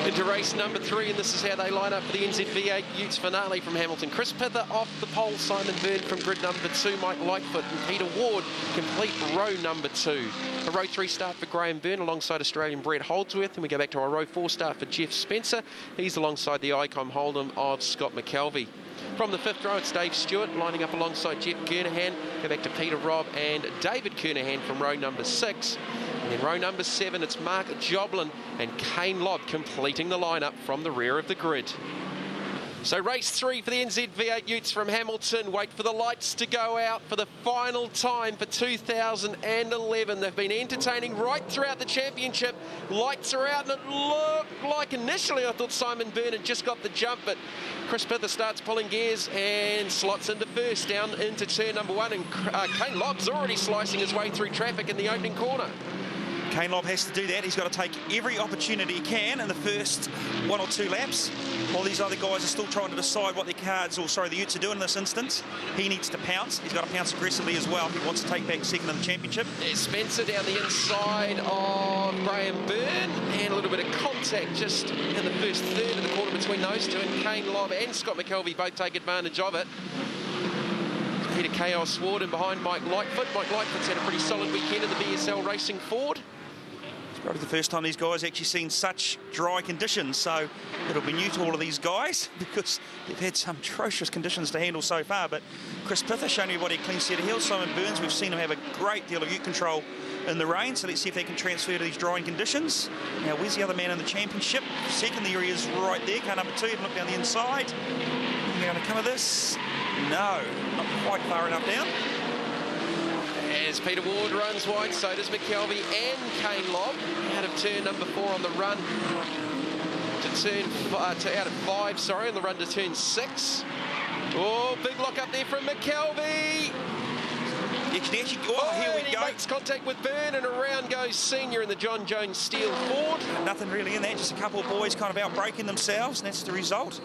Into race number 3, and this is how they line up for the NZ V8 Utes finale from Hamilton. Chris Pither off the pole, Simon Byrne from grid number 2, Mike Lightfoot and Peter Ward complete row number 2. A row 3 start for Graham Byrne alongside Australian Brett Holdsworth, and we go back to our row 4 start for Jeff Spencer. He's alongside the ITM Hold'em of Scott McKelvey. From the 5th row, it's Dave Stewart lining up alongside Jeff Kernahan. Go back to Peter Robb and David Kernahan from row number 6. And then row number 7, it's Mark Joblin and Kane Lobb completing the lineup from the rear of the grid. So race 3 for the NZ V8 Utes from Hamilton. Wait for the lights to go out for the final time for 2011. They've been entertaining right throughout the championship. Lights are out, and it looked like initially I thought Simon Byrne had just got the jump, but Chris Pither starts pulling gears and slots into first, down into turn number 1, and Kane Lobb's already slicing his way through traffic in the opening corner. Kane Lobb has to do that. He's got to take every opportunity he can in the first 1 or 2 laps. While these other guys are still trying to decide what their cards, or sorry, the Utes are doing in this instance. He needs to pounce. He's got to pounce aggressively as well if he wants to take back second in the championship. There's Spencer down the inside of Graham Byrne, and a little bit of contact just in the first third of the corner between those two, and Kane Lobb and Scott McKelvey both take advantage of it. Peter Chaos Ward in behind Mike Lightfoot. Mike Lightfoot's had a pretty solid weekend in the BSL Racing Ford. Probably the first time these guys actually seen such dry conditions, so it'll be new to all of these guys because they've had some atrocious conditions to handle so far. But Chris Pither showing everybody a clean set of heels. Simon Burns, we've seen him have a great deal of Ute control in the rain, so let's see if they can transfer to these drying conditions. Now, where's the other man in the championship? Second, there he is right there, car number 2. You can look down the inside. Are they going to come of this? No, not quite far enough down. As Peter Ward runs wide, so does McKelvey and Kane Lobb. Out of turn number 4 on the run to turn out of 5, sorry, on the run to turn 6. Oh, big lock up there from McKelvey. Here we go. He makes contact with Byrne, and around goes Senior in the John Jones Steel Ford. Nothing really in that, just a couple of boys kind of out breaking themselves, and that's the result.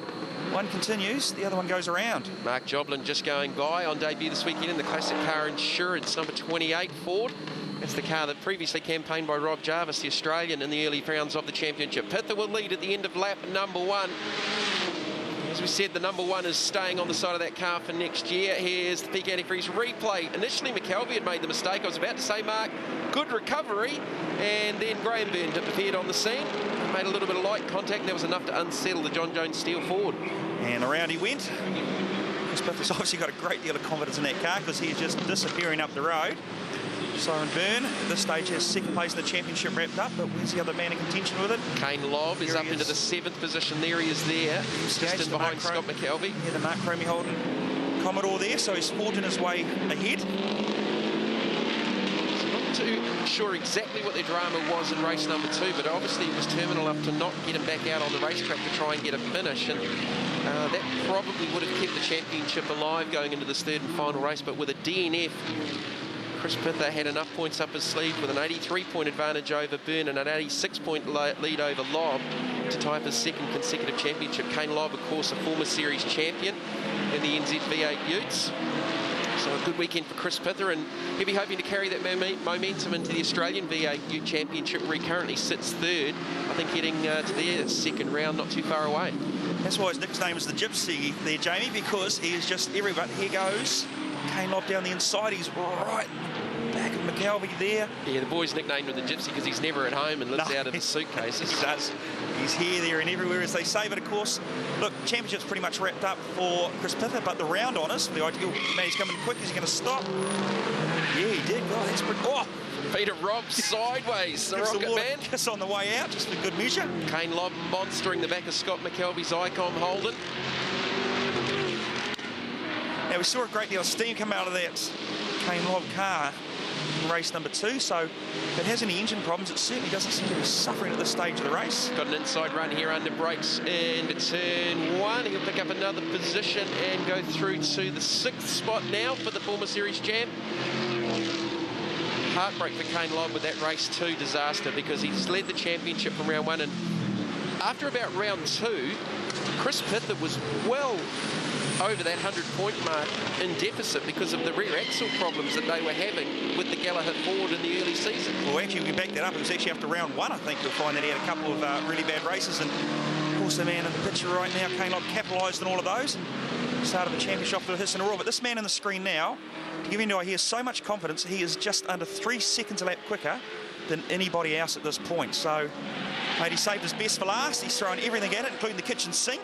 One continues, the other one goes around. Mark Joblin just going by on debut this weekend in the Classic Car Insurance number 28 Ford. That's the car that previously campaigned by Rob Jarvis, the Australian, in the early rounds of the championship. Pither will lead at the end of lap number 1. As we said, the number 1 is staying on the side of that car for next year. Here's the peak antifreeze replay. Initially, McKelvey had made the mistake. I was about to say, Mark, good recovery. And then Graham Byrne appeared on the scene. Made a little bit of light contact, and that was enough to unsettle the John Jones Steel Ford. And around he went. Chris Pither's obviously got a great deal of confidence in that car because he's just disappearing up the road. Simon Byrne at this stage has second place in the championship wrapped up, but where's the other man in contention with it? Kane Lobb is up into the 7th position. There he is there, just in behind Scott McKelvey. Yeah, the Mark Cromie Holden Commodore there, so he's forging his way ahead. Not too sure exactly what their drama was in race number 2, but obviously it was terminal enough to not get him back out on the racetrack to try and get a finish, and that probably would have kept the championship alive going into this 3rd and final race. But with a DNF, Chris Pither had enough points up his sleeve with an 83-point advantage over Byrne and an 86-point lead over Lobb to tie up his 2nd consecutive championship. Kane Lobb, of course, a former series champion in the NZ V8 Utes. So a good weekend for Chris Pither, and he'll be hoping to carry that momentum into the Australian V8 Ute Championship, where he currently sits 3rd. I think heading to their 2nd round, not too far away. That's why his nickname is the Gypsy there, Jamie, because he is just everywhere. Here goes Kane Lobb down the inside. He's right back of McKelvey there. Yeah, the boy's nicknamed him the Gypsy because he's never at home and lives out of his suitcases. He does. He's here, there and everywhere, as they say. But of course, look, championship's pretty much wrapped up for Chris Pither, but the round honours, the ideal man, he's coming quick. Is he going to stop? Yeah, he did. Oh, that's pretty... Oh! Peter Robb sideways, the rocket man. Kiss on the way out, just for good measure. Kane Lobb monstering the back of Scott McKelvey's ITM Hold'em. Now, we saw a great deal of steam come out of that Kane Lobb car in race number 2, so if it has any engine problems, it certainly doesn't seem to be suffering at this stage of the race. Got an inside run here under brakes into turn 1. He'll pick up another position and go through to the 6th spot now for the former series champ. Heartbreak for Kane Lobb with that race 2 disaster, because he's led the championship from round 1, and after about round 2, Chris Pither was well over that 100-point mark in deficit because of the rear axle problems that they were having with the Gallagher Ford in the early season. Well, actually, we back that up. It was actually after round 1, I think, you'll find that he had a couple of really bad races. And, of course, the man in the picture right now, Kane Lobb, capitalised on all of those. Started the championship with a hiss and a roar. But this man on the screen now, to give you an idea, he has so much confidence, he is just under 3 seconds a lap quicker than anybody else at this point. So, mate, he saved his best for last. He's thrown everything at it, including the kitchen sink.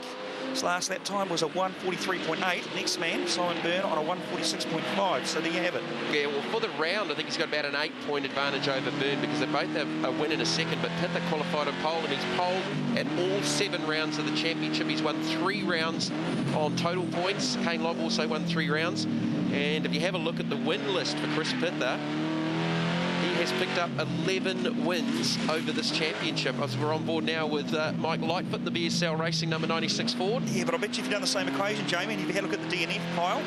His last lap time was a 1:43.8. Next man, Simon Byrne, on a 1:46.5. So there you have it. Yeah, well, for the round, I think he's got about an 8-point advantage over Byrne because they both have a win in a second. But Pither qualified on pole, and he's poled at all 7 rounds of the championship. He's won 3 rounds on total points. Kane Lobb also won 3 rounds. And if you have a look at the win list for Chris Pither, he has picked up 11 wins over this championship. As we're on board now with Mike Lightfoot, the BSL Racing number 96 Ford. Yeah, but I bet you if you've done the same equation, Jamie, and if you had a look at the DNF pile,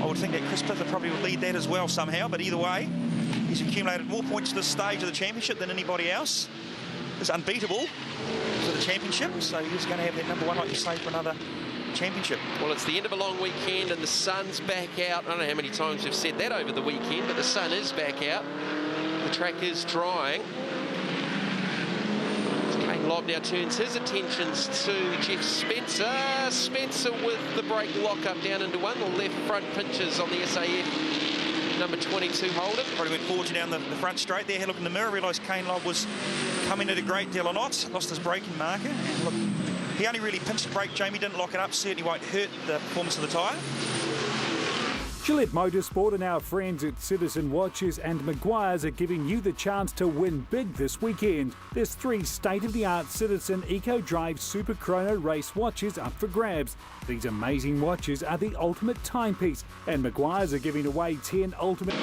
I would think that Chris Pither probably would lead that as well somehow. But either way, he's accumulated more points at this stage of the championship than anybody else. He's unbeatable to the championship, so he's going to have that number 1, like you say, for another championship. Well, it's the end of a long weekend and the sun's back out. I don't know how many times we've said that over the weekend, but the sun is back out. The track is drying. Kane Lobb now turns his attentions to Jeff Spencer. Spencer with the brake lock-up down into 1. The left front pinches on the SAF number 22 Holden. Probably went forward down the front straight there. Had a look in the mirror, realised Kane Lobb was coming at a great deal of knots. Lost his braking marker. And look, he only really pinched the brake, Jamie, didn't lock it up. Certainly won't hurt the performance of the tyre. Gillette Motorsport and our friends at Citizen Watches and Maguire's are giving you the chance to win big this weekend. There's 3 state-of-the-art Citizen Eco Drive Super Chrono race watches up for grabs. These amazing watches are the ultimate timepiece, and Maguire's are giving away 10 ultimate...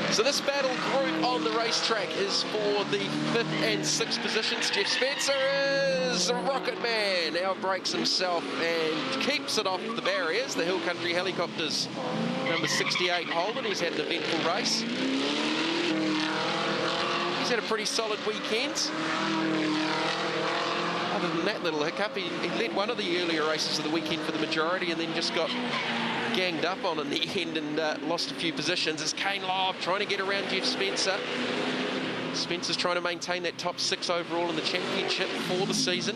So this battle group on the racetrack is for the 5th and 6th positions. Jeff Spencer is a rocket man. Now breaks himself and keeps it off the barriers. The Hill Country Helicopters, number 68 Holden. He's had an eventful race. He's had a pretty solid weekend. Other than that little hiccup, he led one of the earlier races of the weekend for the majority and then just got ganged up on in the end and lost a few positions. As Kane Lobb trying to get around Jeff Spencer. Spencer's trying to maintain that top 6 overall in the championship for the season.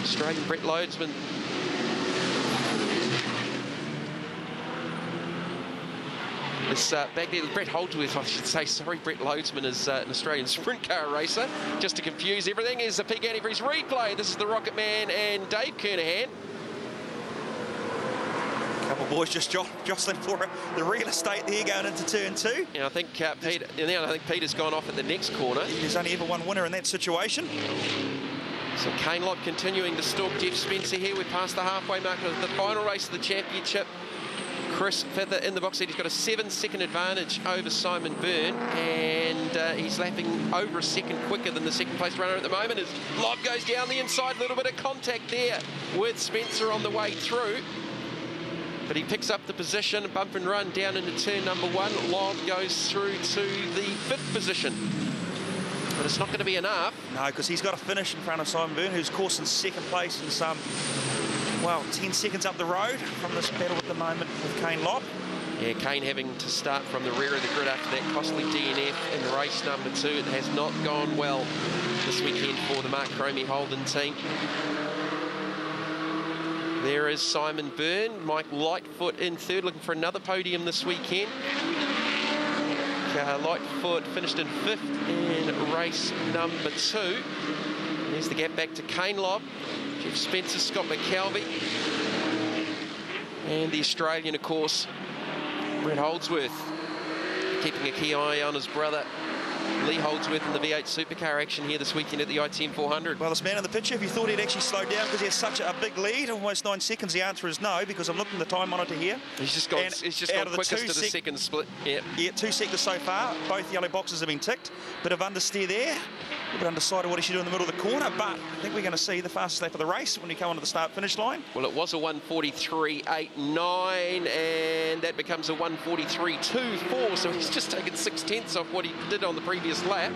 Australian Brett Loadsman. This back there, Brett Holdsworth, I should say, sorry, Brett Loadsman is an Australian sprint car racer. Just to confuse everything, is a peak antifreeze replay. This is the Rocket Man and Dave Kernahan. Couple of boys just jostling for the real estate there going into turn 2. And I think Peter's gone off at the next corner. There's only ever one winner in that situation. So Kane Lobb continuing to stalk Jeff Spencer here. We're past the halfway mark of the final race of the championship. Chris Pither in the box seat. He's got a 7-second advantage over Simon Byrne, and he's lapping over a second quicker than the second place runner at the moment. As Lobb goes down the inside, a little bit of contact there with Spencer on the way through. But he picks up the position, bump and run down into turn number 1. Lobb goes through to the 5th position. But it's not going to be enough. No, because he's got to finish in front of Simon Byrne, who's course in 2nd place in some, well, 10 seconds up the road from this battle at the moment with Kane Lobb. Yeah, Kane having to start from the rear of the grid after that costly DNF in race number 2. It has not gone well this weekend for the Mark Cromie Holden team. There is Simon Byrne, Mike Lightfoot in 3rd, looking for another podium this weekend. Lightfoot finished in 5th in race number 2. There's the gap back to Kane Lobb, Jeff Spencer, Scott McKelvey, and the Australian, of course, Brett Holdsworth, keeping a key eye on his brother Lee Holdsworth in the V8 supercar action here this weekend at the ITM 400. Well, this man in the picture, if you thought he'd actually slowed down because he has such a big lead, almost 9 seconds, the answer is no, because I'm looking at the time monitor here. He's just gone quickest to the second split. Yeah, 2 sectors so far. Both yellow boxes have been ticked. Bit of understeer there. A bit undecided what he should do in the middle of the corner, but I think we're going to see the fastest lap of the race when we come onto the start-finish line. Well, it was a 1:43.89, and that becomes a 1:43.24, so he's just taken 6 tenths off what he did on the previous lap.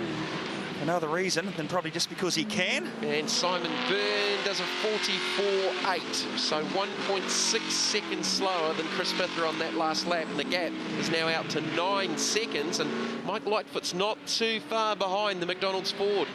For no other reason than probably just because he can. And Simon Byrne does a 44.8, so 1.6 seconds slower than Chris Pither on that last lap, and the gap is now out to 9 seconds, and Mike Lightfoot's not too far behind the McDonald's Ford.